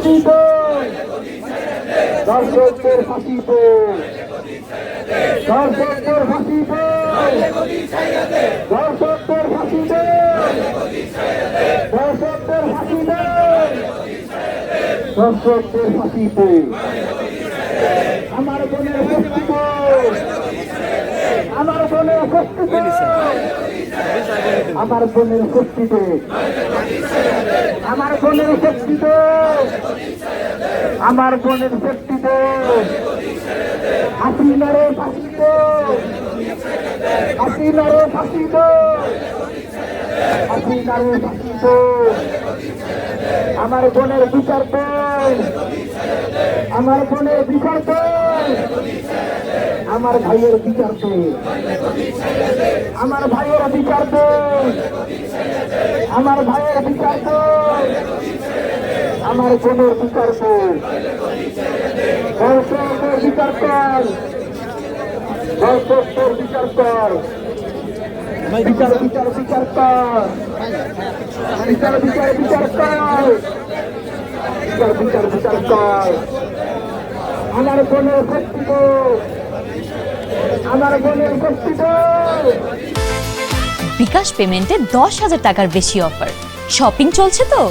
ফাঁসিতে দর্শকদের ফাঁসিতে দর্শকদের ফাঁসিতে দর্শকদের ফাঁসিতে দর্শকদের ফাঁসিতে দর্শকদের ফাঁসিতে আমার বোনের উপস্থিতি আমার বোনের উপস্থিতি আমার বোনের উপস্থিতি আমার বোনের উপস্থিতি আমার বোনের উপস্থিতি হাসিনারে ফাঁসিতে হাসিনারে ফাঁসিতে হাসিনারে ফাঁসিতে আমার বোনের বিচার পেন আমার বোনের বিচার পেন আমার ভাইয়ের বিচার পেন আমার ভাইয়ের বিচার পেন আমার ভাইয়ের বিচার পেন আমার বোনের বিচার পেন দর্শকদের বিচার কর দর্শকদের বিচার কর বিচার বিচার বিচার কর বিচার বিচার বিচার কর বিচার বিচার বিচার কর আমার বোনের উপস্থিত আমার বোনের উপস্থিত বিকাশ পেমেন্টে 10,000 টাকার বেশি অফার শপিং চলছে তো